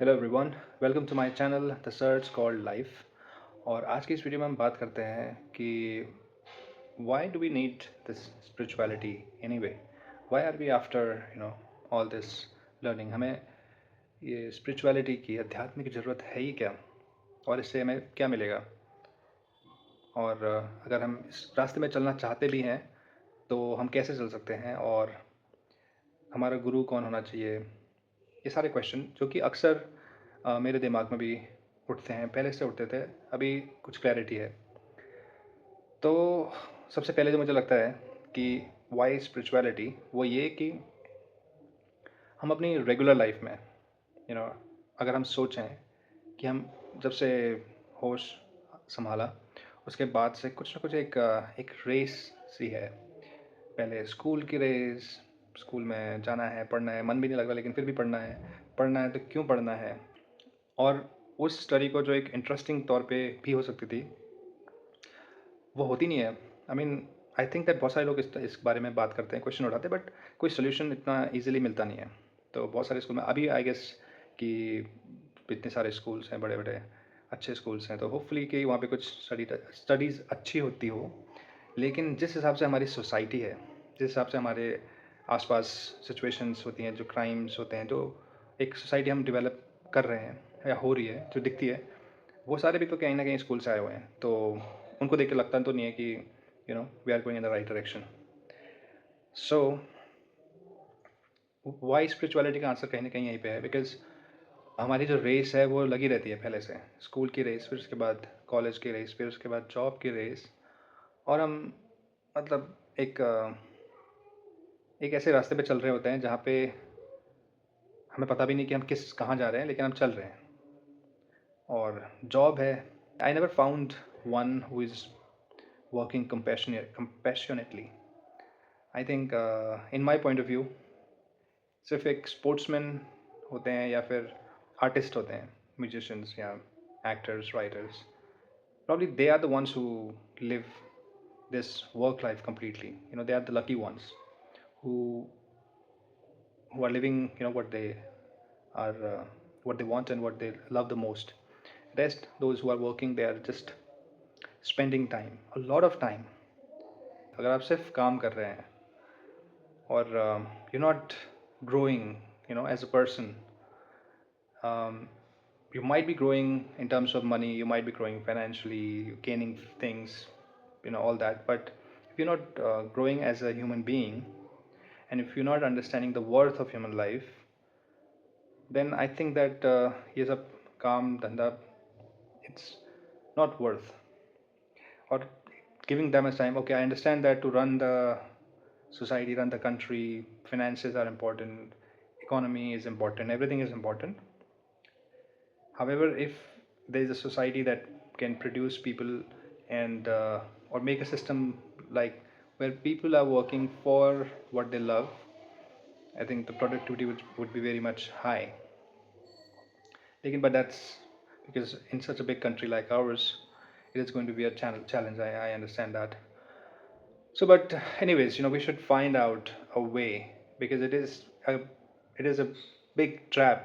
Hello everyone, welcome to my channel the search called life. और आज की इस वीडियो में हम बात करते हैं कि why do we need this spirituality anyway, why are we after all this learning. हमें ये स्पिरिचुअलिटी की, अध्यात्म की ज़रूरत है ही क्या, और इससे हमें क्या मिलेगा। और अगर हम इस रास्ते में चलना चाहते भी हैं तो हम कैसे चल सकते हैं, और हमारा गुरु कौन होना चाहिए। ये सारे क्वेश्चन जो कि अक्सर मेरे दिमाग में भी उठते हैं, पहले से उठते थे, अभी कुछ क्लैरिटी है। तो सबसे पहले जो मुझे लगता है कि वाई स्पिरिचुअलिटी, वो ये कि हम अपनी रेगुलर लाइफ में यू नो अगर हम सोचें कि हम जब से होश संभाला उसके बाद से कुछ ना कुछ एक रेस सी है। पहले स्कूल की रेस, स्कूल में जाना है, पढ़ना है, मन भी नहीं लग रहा लेकिन फिर भी पढ़ना है तो क्यों पढ़ना है। और उस स्टडी को जो एक इंटरेस्टिंग तौर पे भी हो सकती थी, वो होती नहीं है। आई थिंक दैट बहुत सारे लोग इस बारे में बात करते हैं, क्वेश्चन उठाते हैं, बट कोई सोल्यूशन इतना ईजिली मिलता नहीं है। तो बहुत सारे स्कूल में अभी आई गेस कि इतने सारे स्कूल्स हैं, बड़े बड़े अच्छे स्कूल्स हैं, तो होपफुली कि वहाँ पे कुछ स्टडीज़ अच्छी होती हो। लेकिन जिस हिसाब से हमारी सोसाइटी है, जिस हिसाब से हमारे आसपास सिचुएशंस होती हैं, जो क्राइम्स होते हैं, जो एक सोसाइटी हम डेवलप कर रहे हैं या हो रही है, जो दिखती है, वो सारे भी तो कहीं ना कहीं स्कूल से आए हुए हैं। तो उनको देख के लगता तो नहीं है कि we are going in the right direction. So why spirituality का आंसर कहीं ना कहीं यहीं पे है, बिकॉज हमारी जो रेस है वो लगी रहती है पहले से। स्कूल की रेस, फिर उसके बाद कॉलेज की रेस, फिर उसके बाद जॉब की रेस। और हम मतलब एक ऐसे रास्ते पे चल रहे होते हैं जहाँ पे हमें पता भी नहीं कि हम कहाँ जा रहे हैं, लेकिन हम चल रहे हैं। और जॉब है, I never found one who is working compassionately. I think in my point of view सिर्फ एक स्पोर्ट्समैन होते हैं या फिर आर्टिस्ट होते हैं, म्यूजिशियंस या actors, writers. Probably they are the ones who live this work life completely. They are the lucky ones who who are living are what they want and what they love the most. Rest, those who are working, they are just spending time, a lot of time. अगर आप सिर्फ काम कर रहे हैं और you're not growing, as a person, um, you might be growing in terms of money, you might be growing financially, gaining things, all that. But if you're not growing as a human being, and if you're not understanding the worth of human life, then I think that ये सब काम धंधा, it's not worth. Or giving them as time. Okay, I understand that to run the society, run the country, finances are important, economy is important, everything is important. However, if there is a society that can produce people and or make a system like where people are working for what they love, I think the productivity would be very much high. But that's because in such a big country like ours, it is going to be a challenge. I understand that. So, but anyways, we should find out a way, because it is a big trap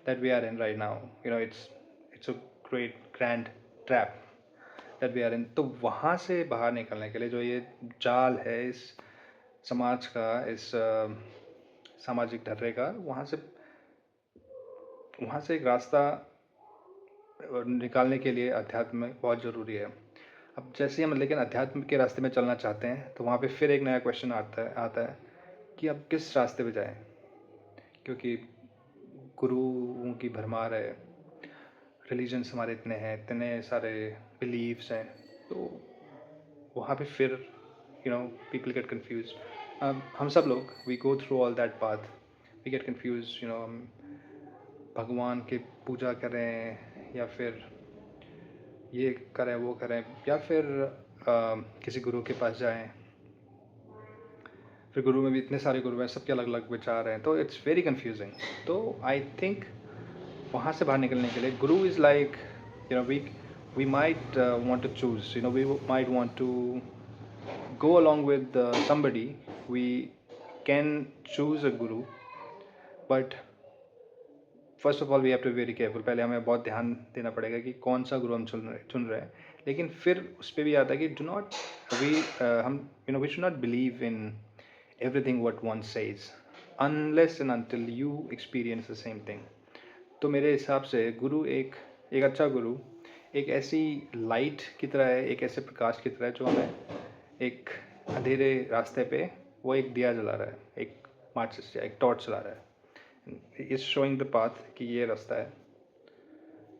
that we are in right now. It's a great grand trap that we are in. तो वहाँ से बाहर निकलने के लिए जो ये जाल है इस समाज का, इस सामाजिक ढर्रे का, वहाँ से एक रास्ता निकालने के लिए अध्यात्म बहुत ज़रूरी है। अब जैसे हम लेकिन अध्यात्म के रास्ते में चलना चाहते हैं तो वहाँ पे फिर एक नया क्वेश्चन आता है कि अब किस रास्ते पे जाएं, क्योंकि गुरुओं की भरमार है, रिलीजन्स हमारे इतने हैं, इतने सारे बिलीव्स हैं। तो वहाँ पे फिर पीपल गेट कन्फ्यूज। हम सब लोग we go through all that path, we get confuse. हम भगवान की पूजा करें या फिर ये करें वो करें, या फिर किसी गुरु के पास जाएं। फिर गुरु में भी इतने सारे गुरु हैं, सबके अलग अलग विचार हैं, तो इट्स वेरी कंफ्यूजिंग। तो आई थिंक वहाँ से बाहर निकलने के लिए guru is like we might want to choose, we might want to go along with somebody. We can choose a guru, but first of all we have to be very careful, पहले हमें बहुत ध्यान देना पड़ेगा कि कौन सा गुरु हम चुन रहे हैं। लेकिन फिर उस पर भी आता है कि डू नॉट वी हम we should not believe in everything what one says unless and until you experience the same thing. तो मेरे हिसाब से गुरु एक एक अच्छा गुरु एक ऐसी लाइट की तरह है, एक ऐसे प्रकाश की तरह है जो हमें एक अंधेरे रास्ते पे वो एक दिया जला रहा है, एक माचिस या एक टॉर्च चला रहा है, इज शोइंग द पाथ कि ये रास्ता है।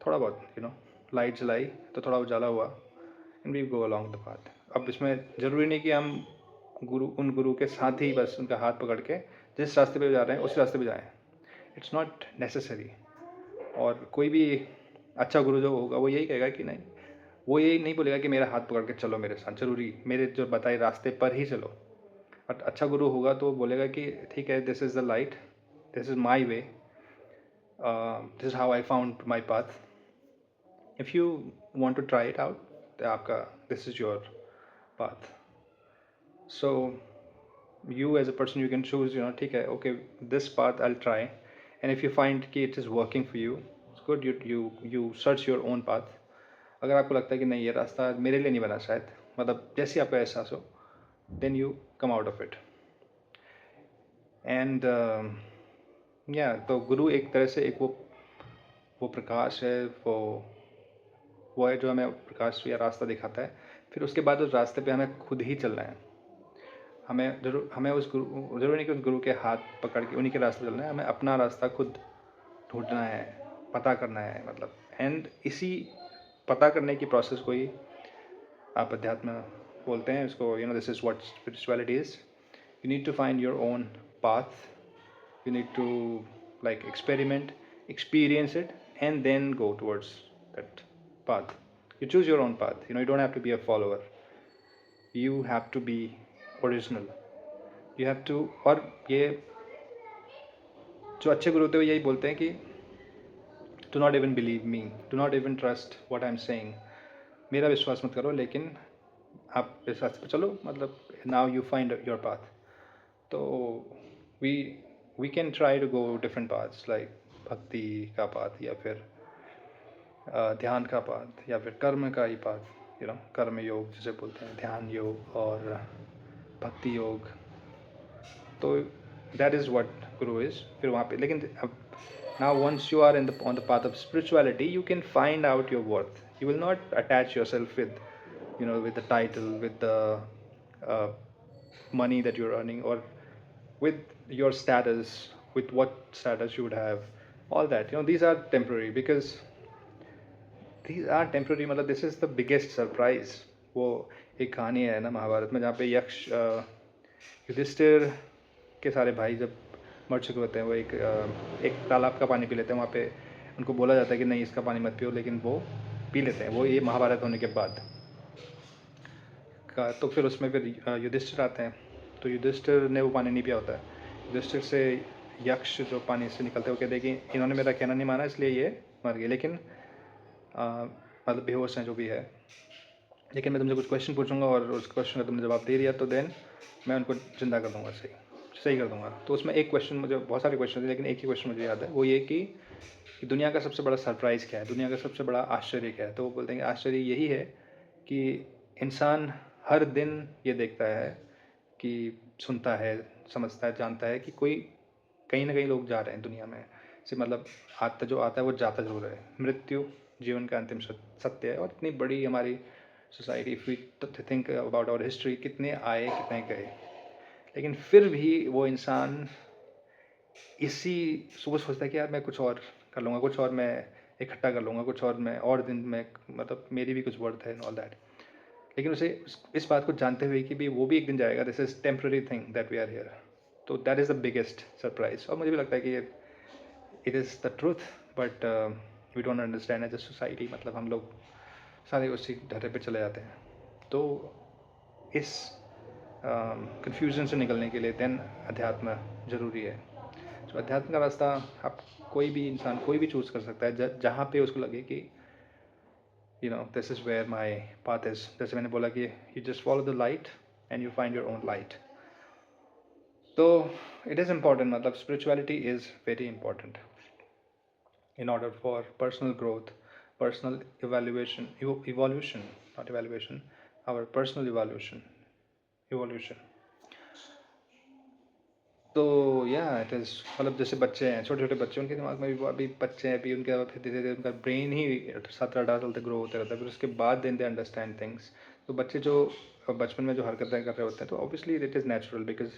थोड़ा बहुत लाइट जलाई तो थोड़ा उजाला हुआ and we go along the path. अब इसमें ज़रूरी नहीं कि हम उन गुरु के साथ ही बस उनका हाथ पकड़ के जिस रास्ते पे जा रहे हैं उसी रास्ते पे जाएं। It's not necessary. और कोई भी अच्छा गुरु जो होगा वो यही कहेगा कि नहीं, वो यही नहीं बोलेगा कि मेरा हाथ पकड़ के चलो मेरे साथ, ज़रूरी मेरे जो बताए रास्ते पर ही चलो। बट अच्छा गुरु होगा तो बोलेगा कि ठीक है, this is the light, this is my way, this is how I found my path, if you want to try it out तो आपका this is your path. So you as a person you can choose, ठीक है, okay, this path I'll try, and if you find कि it is working for you, it's good, you search your own path। अगर आपको लगता है कि नहीं ये रास्ता मेरे लिए नहीं बना शायद, मतलब जैसे आपका एहसास हो, then you come out of it। and yeah, तो गुरु एक तरह से एक वो प्रकाश है, वो है जो हमें प्रकाश या रास्ता दिखाता है। फिर उसके बाद उस रास्ते पे हमें खुद ही चलना है। हमें उस गुरु ज़रूरी नहीं कि उस गुरु के हाथ पकड़ के उन्हीं के रास्ते चलना है, हमें अपना रास्ता खुद ढूंढना है, पता करना है, मतलब। एंड इसी पता करने की प्रोसेस को ही आप अध्यात्म बोलते हैं इसको। This is what spirituality is. You need to find your own path, you need to like experiment, experience it, and then go towards that path. You choose your own path, you don't have to be a follower, you have to be original, you have to। और ये जो अच्छे गुरु होते हैं यही बोलते हैं कि do not even believe me, do not even trust what I'm saying, मेरा विश्वास मत करो, लेकिन आप इस रास्ते पे चलो, मतलब now you find your path। तो we can try to go different paths, like भक्ति का पाथ, या फिर ध्यान का पाथ, या फिर कर्म का ही पाथ, कर्म योग जिसे बोलते हैं, ध्यान योग और भक्ति योग। तो that is what Guru is. फिर वहाँ पे लेकिन अब now once you are on the path of spirituality, you can find out your worth, you will not attach yourself with with the title, with the uh, money that you're earning, or with your status, with what status you would have, all that, these are temporary, because these are temporary, मतलब this is the biggest surprise। वो एक कहानी है ना महाभारत में, जहाँ पे यक्ष युधिष्ठिर के सारे भाई जब मर चुके होते हैं, वो एक तालाब का पानी पी लेते हैं। वहाँ पे उनको बोला जाता है कि नहीं इसका पानी मत पियो, लेकिन वो पी लेते हैं। वो ये महाभारत होने के बाद का। तो फिर उसमें फिर युधिष्ठिर आते हैं, तो युधिष्ठिर ने वो पानी नहीं पिया होता है। युधिष्ठिर से यक्ष जो पानी से निकलते हैं वो कहते हैं कि इन्होंने मेरा कहना नहीं माना इसलिए ये मर गए, लेकिन मतलब बेहोश हैं जो भी है। लेकिन मैं तुमसे कुछ क्वेश्चन पूछूंगा और उस क्वेश्चन का तुमने जवाब दे दिया तो देन मैं उनको जिंदा कर दूंगा, सही कर दूंगा। तो उसमें एक क्वेश्चन, मुझे बहुत सारे क्वेश्चन थे लेकिन एक ही क्वेश्चन मुझे याद है, वो ये कि दुनिया का सबसे बड़ा सरप्राइज़ क्या है, दुनिया का सबसे बड़ा आश्चर्य क्या है। तो वो बोलते हैं कि आश्चर्य यही है कि इंसान हर दिन ये देखता है कि सुनता है, समझता है, जानता है कि कोई कहीं ना कहीं लोग जा रहे हैं दुनिया में से, मतलब जो आता है वो जाता जरूर है। मृत्यु जीवन का अंतिम सत्य है। और इतनी बड़ी हमारी society, if we think about our history, कितने आए कितने गए, लेकिन फिर भी वो इंसान इसी सुबह सोचता है कि यार मैं कुछ और कर लूँगा, कुछ और मैं इकट्ठा कर लूँगा, कुछ और मैं और दिन में, मतलब मेरी भी कुछ वर्थ है एंड ऑल दैट। लेकिन उसे इस बात को जानते हुए कि भी वो भी एक दिन जाएगा, this is temporary thing that we are here. तो that is the biggest surprise. और मुझे भी लगता है कि it is the truth, but we don't understand as a society, मतलब हम लोग सारे उसी ढर्रे पे चले जाते हैं। तो इस कन्फ्यूजन से निकलने के लिए देन अध्यात्म ज़रूरी है। तो अध्यात्म का रास्ता आप कोई भी इंसान कोई भी चूज़ कर सकता है, जहाँ पे उसको लगे कि this is where my path is. जैसे मैंने बोला कि you just follow the light and you find your own light. तो इट इज़ इम्पॉर्टेंट, मतलब spirituality is very important. in order for personal growth, personal evolution, not evaluation, our personal evolution. तो या it is मतलब जैसे बच्चे हैं, छोटे छोटे बच्चे, उनके दिमाग में भी अभी बच्चे हैं, अभी उनके फिर धीरे धीरे उनका ब्रेन ही 17-18 साल तक ग्रो होते रहता है, फिर उसके बाद देन दे अंडरस्टैंड थिंग्स. तो बच्चे जो बचपन में जो हरकतें कर रहे होते हैं, तो obviously it is natural because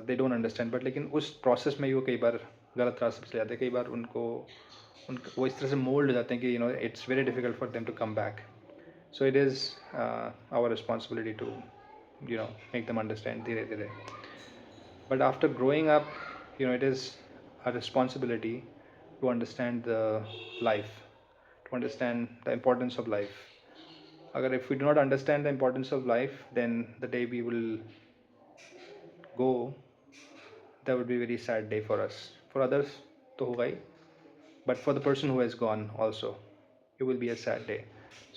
they don't understand. But लेकिन उस प्रोसेस में ही वो कई बार गलत रास्ते पर चले जाते हैं, कई बार वो इस तरह से मोल्ड हो जाते हैं कि it's very difficult for them to come back. So it is our responsibility to make them understand धीरे धीरे. But after growing up, it is a responsibility to understand the life, to understand the importance of life. Agar if we do not understand the importance of life, then the day we will go, that would be a very sad day for us. For others, to hoga hi, but for the person who has gone also, it will be a sad day.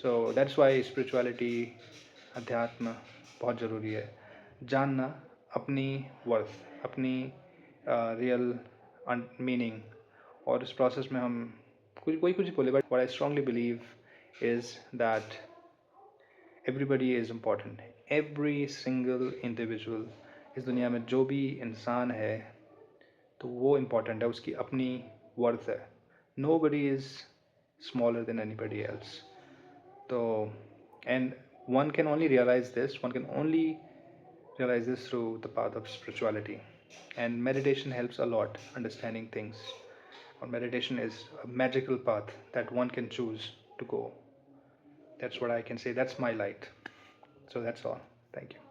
So that's why spirituality, अध्यात्म बहुत ज़रूरी है. जानना अपनी worth, अपनी real meaning. और इस process में हम कोई कुछ बोले, but what I strongly believe is that everybody is important. Every single individual इस दुनिया में जो भी इंसान है, तो वो इम्पॉर्टेंट है, उसकी अपनी वर्थ है. Nobody is smaller than anybody else. तो and one can only realize this through the path of spirituality, and meditation helps a lot understanding things. Or meditation is a magical path that one can choose to go. That's what I can say. That's my light. So that's all. Thank you.